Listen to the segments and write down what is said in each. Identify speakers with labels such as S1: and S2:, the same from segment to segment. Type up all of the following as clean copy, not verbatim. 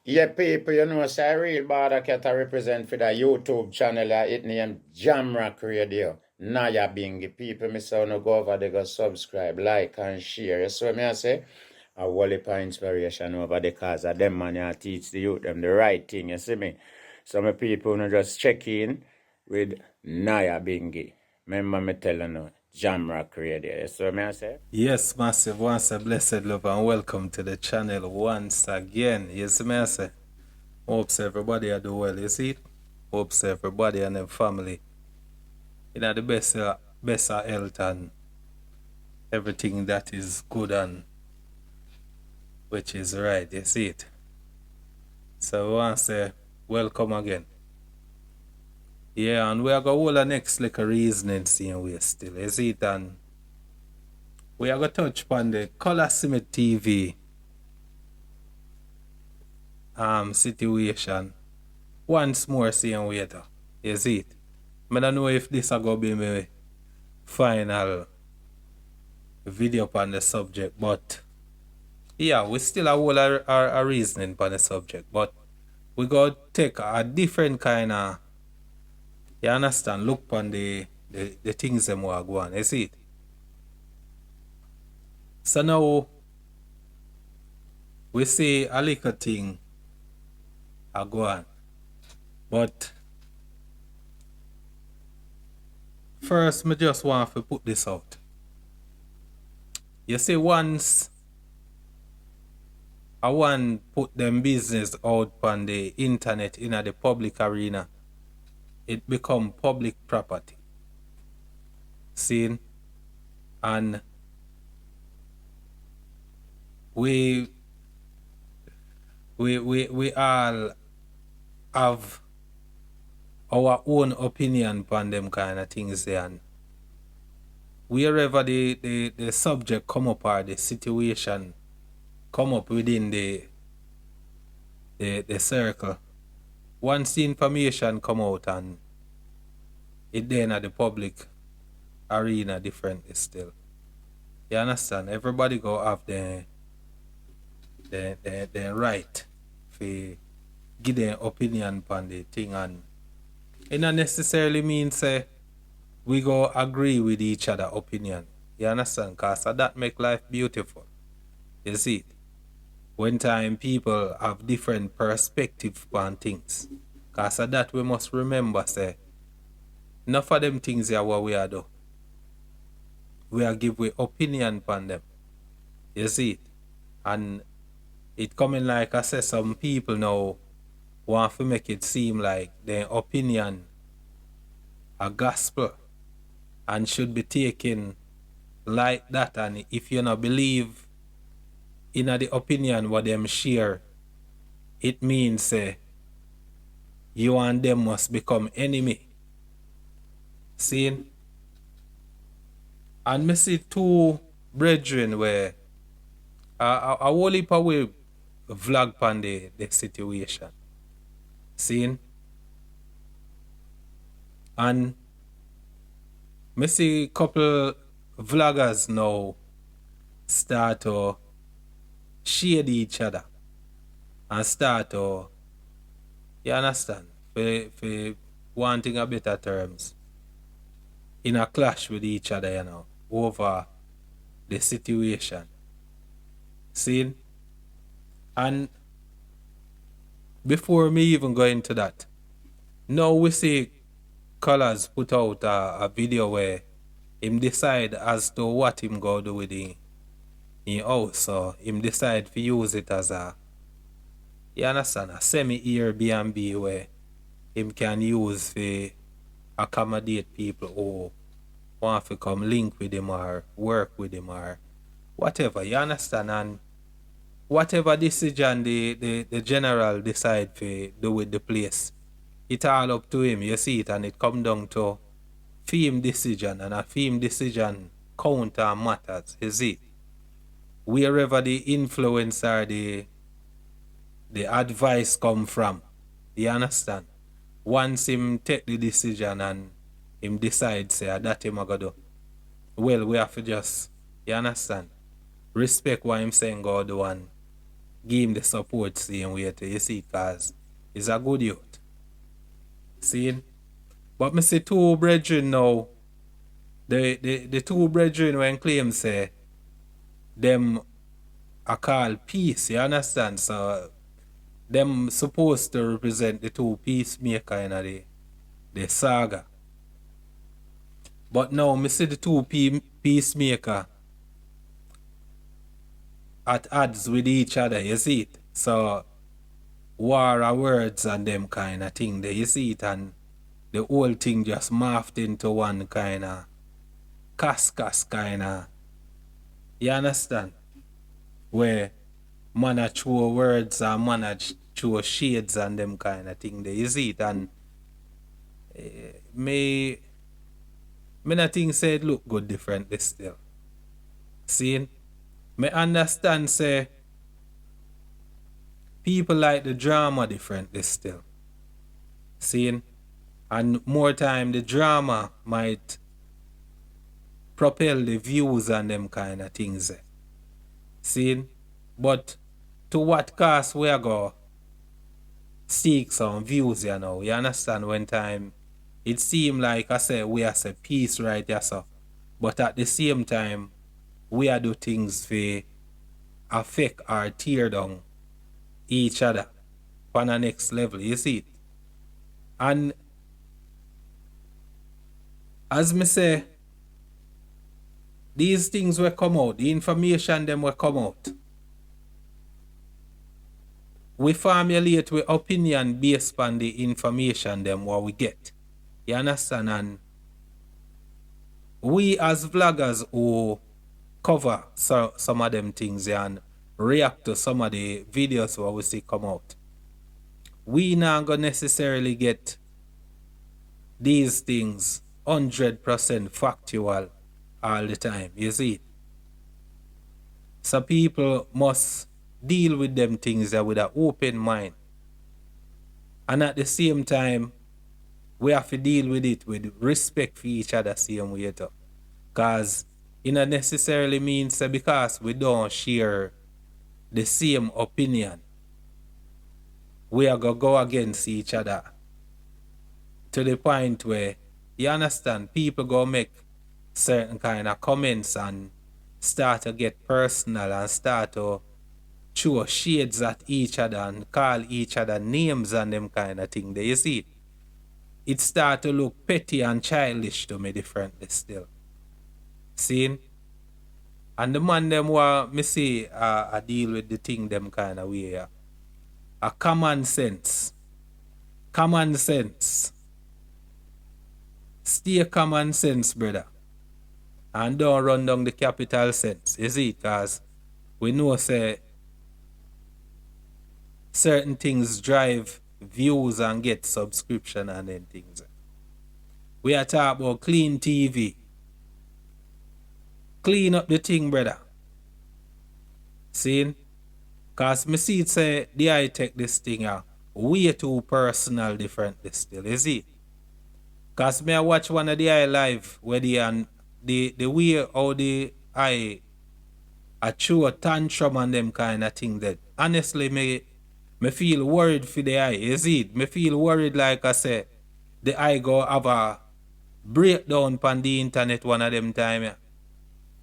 S1: Yeah, people, you know, say real border cat I represent for the YouTube channel. It named Jamrock Radio. Naya Bingi. People, me say, no go over there, go subscribe, like, and share. So, me I say, a whole heap of inspiration over the cause of them man I teach the youth them the right thing, you see me? So, my people, no just check in with Naya Bingi. Remember me telling you, Jamrock Radio. So, me I say?
S2: Yes, massive. Once a blessed love and welcome to the channel once again. Yes, me I say. Hopes everybody are do well, you see it? Hopes everybody and their family in the best of health and everything that is good and which is right, you see it? So once say welcome again. Yeah, and we are going to hold the next like a reasoning scene we still, you see it? And we are going to touch upon the Colaz TV situation once more seeing later. You see it? I don't know if this is going to be my final video on the subject, but yeah, we still have all our reasoning on the subject, but we got to take a different kind of, you understand, look on the things that are going on. You see it? So now, we see a little thing are go on, but first, I just want to put this out. You see, once I want put them business out on the internet in the public arena, it become public property. See? And we all have our own opinion on them kind of things there. And wherever the subject come up or the situation come up within the circle, once the information come out and it then at the public arena differently still. You understand? Everybody go have the right to give their opinion on the thing, and it not necessarily means say we go agree with each other opinion. You understand? Cause that make life beautiful. You see it? When time people have different perspective on things. Cause that we must remember say enough of them things here what we are do. We are give we opinion on them. You see it? And it coming like I say some people now want to make it seem like their opinion a gospel and should be taken like that, and if you not believe in the opinion what them share, it means you and them must become enemy. See? And me see two brethren where a whole heap of we vlog on the situation. See? And me see couple vloggers now start to shade each other and start to, you understand, for wanting a better terms, in a clash with each other, you know, over the situation. See? And before me even go into that, now we see Colaz put out a video where him decide as to what him go do with him house. So him decide to use it as a, you understand, a semi-Airbnb where him can use to accommodate people who want to come link with him or work with him or whatever, you understand? And whatever decision the general decide to do with the place, it all up to him, you see it, and it come down to film decision, and a film decision count and matters, you see. Wherever the influence or the advice come from, you understand? Once him take the decision and him decide say that him a go do, well, we have to just, you understand, respect what him saying go do and give him the support same way to, you see, because he's a good youth. See? But me see two brethren now, the two brethren when claim say them are called peace, you understand? So them supposed to represent the two peacemaker in the saga. But now me see the two peacemaker at odds with each other, you see it? So war of words and them kind of thing there, you see it? And the whole thing just morphed into one kind of cascas kind of, you understand? Where man a throw words and man a throw shades and them kind of thing there, you see it? And me not think say it look good differently still. See? Me understand say people like the drama differently still. See? And more time the drama might propel the views and them kind of things there. See? But to what cost we are go seek some views, you know. You understand? When time it seem like I say we are say peace right here, so. But at the same time, we are do things for affect or tear down each other on the next level. You see it? And as me say, these things will come out, the information them will come out. We formulate with opinion based on the information them what we get. You understand? And we as vloggers who cover some of them things and react to some of the videos what we see come out, we not gonna necessarily get these things 100% factual all the time, you see. So people must deal with them things with an open mind. And at the same time, we have to deal with it with respect for each other same way too. Because it not necessarily means that because we don't share the same opinion, we are going to go against each other. To the point where, you understand, people go make certain kind of comments and start to get personal and start to throw shades at each other and call each other names and them kind of thing. There you see it. It start to look petty and childish to me differently still. See? And the man them what me see I deal with the thing them kind of way. A common sense. Common sense. Stay common sense, brother. And don't run down the capital sense. You see? Because we know say certain things drive views and get subscription and then things. We are talking about clean TV. Clean up the thing, brother. See? Because me see it say the I take this thing out way too personal differently still, you see? Because me I watch one of the I live where the way how the I chew a tantrum and them kind of thing that honestly me feel worried for the eye, you see it? Me feel worried like I say the eye go have a breakdown on the internet one of them time. Yeah.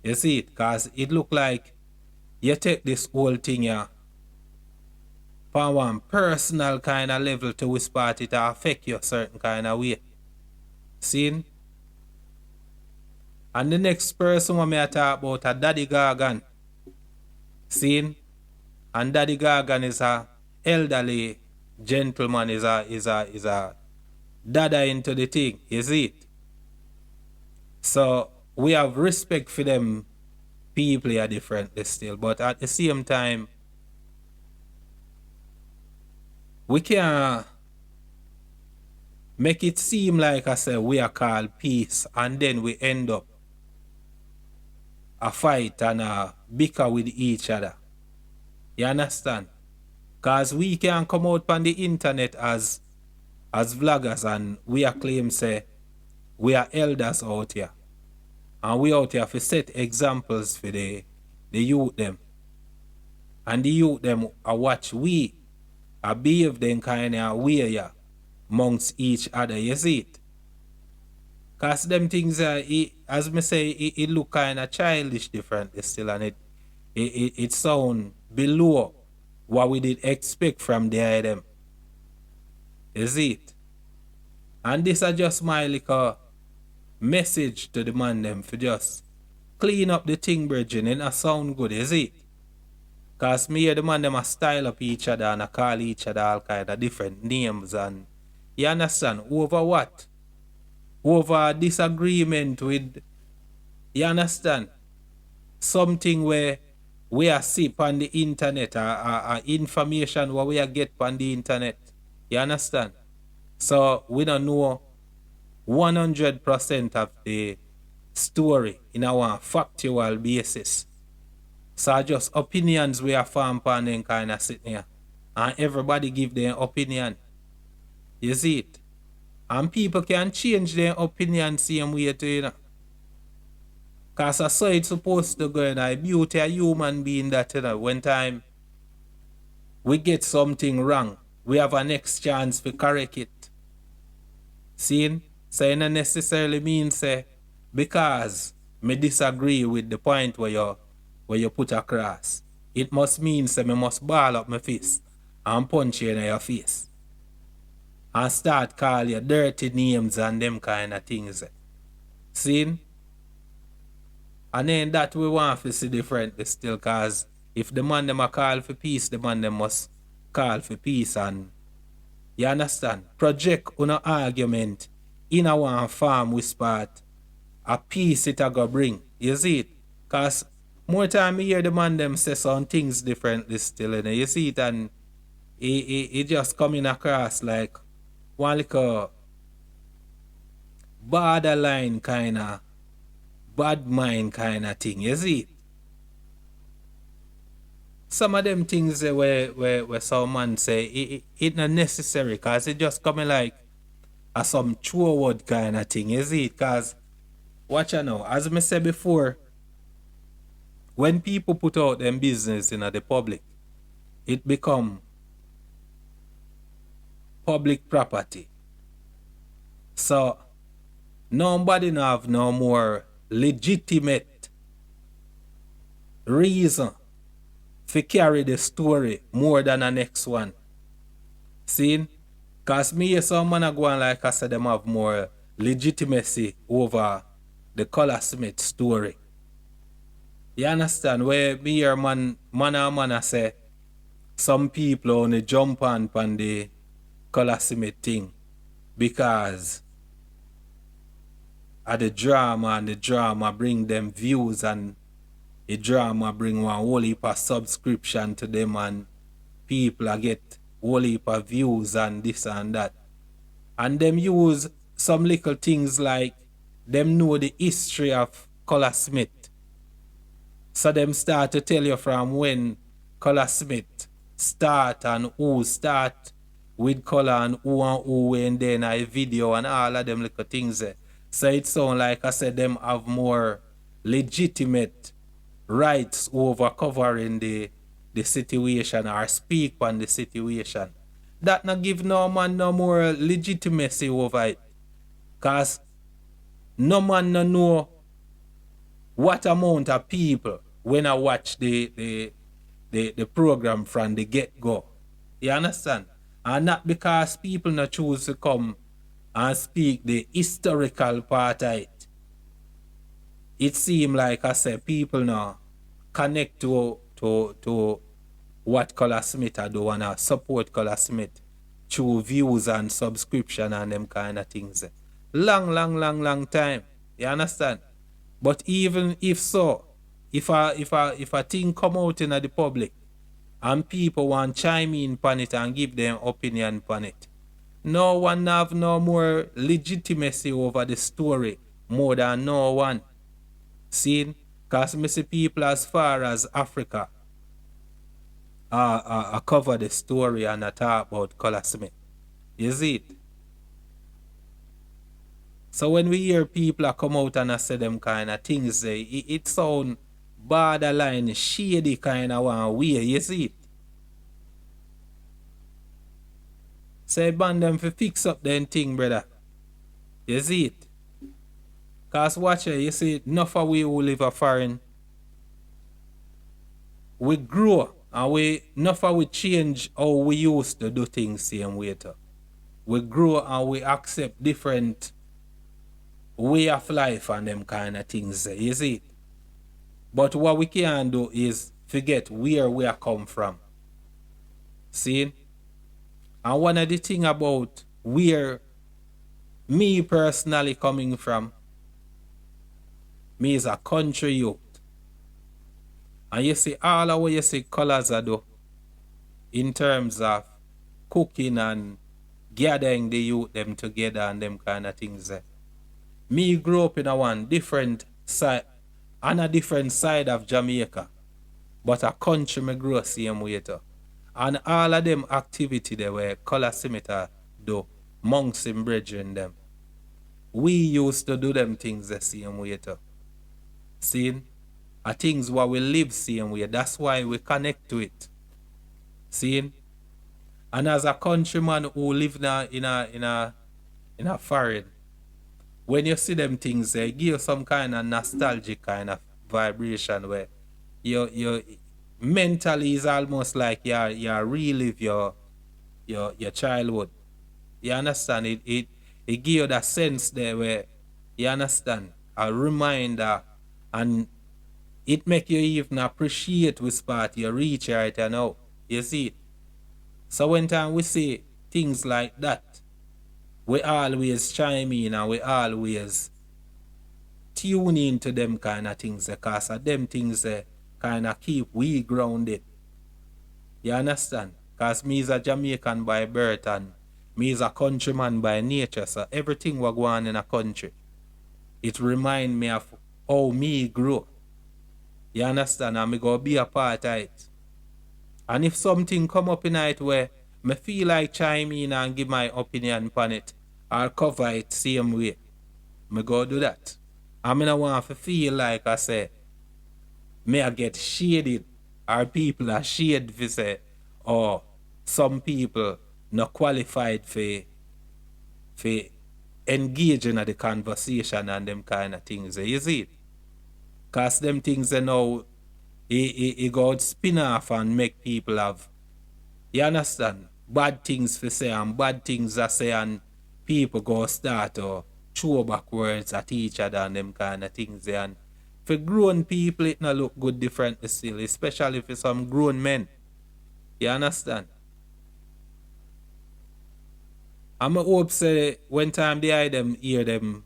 S2: You see it? Because it look like you take this whole thing here from one personal kind of level to which part it affect you a certain kind of way. See? And the next person what I talk about is Daddy Gorgon. See? And Daddy Gorgon is a elderly gentleman, is a dada into the thing, you see it? So we have respect for them people are differently still, but at the same time we can make it seem like I say we are called peace and then we end up a fight and a bicker with each other. You understand? Because we can come out on the internet as vloggers and we are claim say we are elders out here. And we out here to set examples for the youth them. And the youth them a watch we a behave them kind of way yeah, amongst each other, you see it? Cause them things as me say, it look kind of childish differently still, and it sound below what we did expect from the them. You see it? And this is just my little message to the man them for just clean up the thing, bridging, and it sound good, you see it? Cause me hear the man them a style up each other and a call each other all kind of different names, and you understand, over what? Over disagreement with, you understand, something where we are see on the internet, information what we are get on the internet, you understand? So we don't know 100% of the story in our factual basis. So just opinions we are formed upon them kind of sitting here. And everybody give their opinion. You see it? And people can change their opinion same way too, you know. Because I saw it's supposed to go in a beauty a human being that, you know, when time we get something wrong, we have a next chance to correct it. See? So it don't necessarily mean say because me disagree with the point where you put across. It must mean say me must ball up my fist and punch you in your face. And start call you dirty names and them kind of things. See? And then that we want to see differently still, cause if the man them a call for peace, the man them must call for peace, and you understand? Project on an argument in a one farm we spot a peace it a go bring. You see it? Cause more time you hear the man them say some things differently still, you know? You see it, and it just coming across like one little borderline kind of bad mind kind of thing, you see it? Some of them things where some man say it not necessary, cause it just coming like a some true word kind of thing, you see it? Cause watch out now, as I said before, when people put out them business in the public, it become public property. So nobody have no more legitimate reason to carry the story more than the next one. See? Because me and some man are going like I said, them have more legitimacy over the Colaz Smith story. You understand? Where me hear man I say some people only jump on the Colaz Smith thing because of the drama, and the drama bring them views, and the drama bring one whole heap of subscription to them, and people are get whole heap of views and this and that. And them use some little things like them know the history of Colaz Smith. So them start to tell you from when Colaz Smith start and who start with color and who and then a video and all of them little things there. So it sound like I said them have more legitimate rights over covering the situation or speak on the situation. That not give no man no more legitimacy over it. Cause no man no know what amount of people when I watch the program from the get-go. You understand? And not because people not choose to come and speak the historical part of it. It seems like I said people now connect to what Colaz Smith are do and support Colaz Smith through views and subscription and them kind of things. Long time. You understand? But even if so, if a thing come out in the public and people want chime in upon it and give them opinion upon it, no one have no more legitimacy over the story more than no one. See? Because I see people as far as Africa cover the story and talk about Colaz Smith. You see it? So when we hear people come out and say them kind of things, it sound borderline shady kind of one way, you see it? So you ban them to fix up them thing, brother. You see it? Cause watch it, you see, enough of we who live a foreign, we grow and enough of we change how we used to do things same way too. We grow and we accept different way of life and them kind of things, you see it? But what we can do is forget where we are come from. See? And one of the thing about where me personally coming from, me is a country youth. And you see all of what you see Colaz do in terms of cooking and gathering the youth them together and them kind of things there. Me grew up in a one different side, on a different side of Jamaica, but a country me grew same way too. And all of them activity they were Colaz do, monks and brethren them. We used to do them things the same way too. See? Are things what we live same way. That's why we connect to it. See? And as a countryman who live in a foreign, when you see them things, they give you some kind of nostalgic kind of vibration where you mentally is almost like you relive your childhood. You understand? It give you that sense there where you understand a reminder, and it make you even appreciate which part you reach right now. You see it? So when time we see things like that, we always chime in and we always tune into them kind of things because them things kind of keep we grounded. You understand? Because me is a Jamaican by birth and me is a countryman by nature. So everything we go on in a country, it remind me of how me grew. You understand? And me go be a part of it. And if something come up in it where me feel like chime in and give my opinion upon it, I'll cover it same way. Me go do that. I mean, I want to feel like I say, may I get shaded, or people are shaded for say, or some people not qualified for engaging in the conversation and them kind of things. You see it? Because them things they know it go spin off and make people have, you understand, bad things to say and bad things to say, and people go start or throw back words at each other and them kind of things. And for grown people it not look good differently still, especially for some grown men. You understand? I'm hope say when time they hear them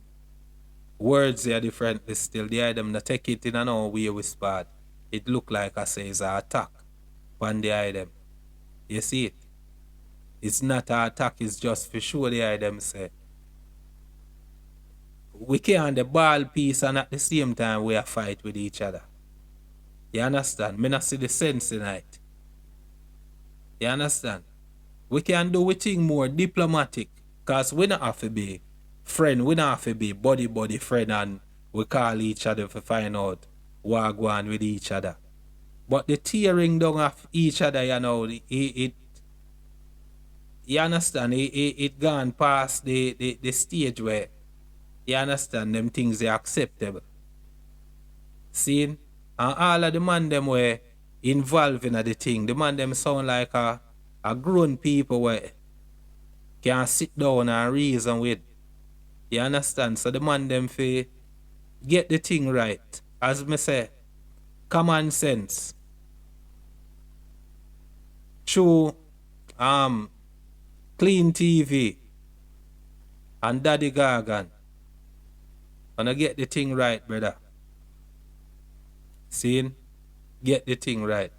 S2: words they are differently still, they them not take it in another way with spot. It look like I say it's an attack when they eye them. You see it? It's not an attack, it's just for sure they eye them say. We can't the ball piece and at the same time we are fight with each other. You understand? Me not see the sense in it. You understand? We can do we thing more diplomatic because we not have to be friend, we not have to be buddy friend and we call each other to find out what go on with each other. But the tearing down of each other, you know, it you understand, it gone past the stage where you understand them things are acceptable. See? And all of the man them were involved in the thing. The man them sound like a grown people where can sit down and reason with. You understand? So the man them fi get the thing right. As me say, common sense. Through Clean TV and Daddy Gorgon. And I get the thing right, brother. See? Get the thing right.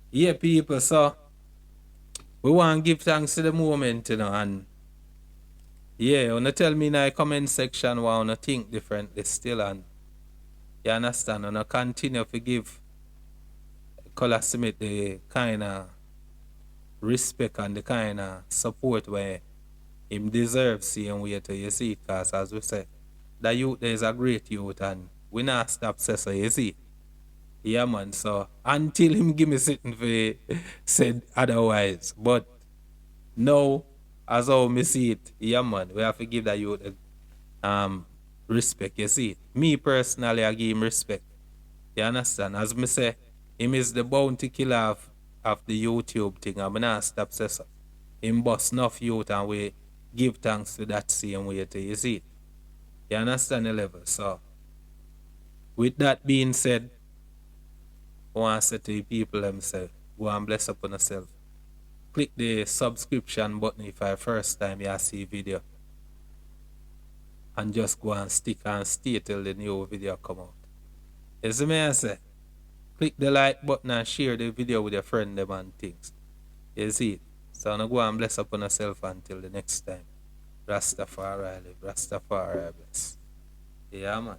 S2: Yeah, people, so we want to give thanks to the moment, you know, and yeah, wanna tell me in the comment section what wanna think differently still, and you understand, and I continue to give Colaz the kind of respect and the kind of support where him deserves, see, and way to you see it, because as we say, the youth there is a great youth and We not stop say so, you see. Yeah, man. So until him give me something for said otherwise. But now, as how me see it, yeah, man, we have to give that youth respect, you see. Me personally, I give him respect. You understand? As me say, him is the bounty killer of the YouTube thing. I'm not stop say so. Him bust enough youth and we give thanks to that same way too, you see. You understand the level? So, with that being said, I want to say to the people themselves, go and bless upon yourself. Click the subscription button if I first time you see video. And just go and stick and stay till the new video come out. You see me I say? Click the like button and share the video with your friend them and things. You see it? So now go and bless upon yourself until the next time. Rastafari live, Rastafari bless. Yeah, man.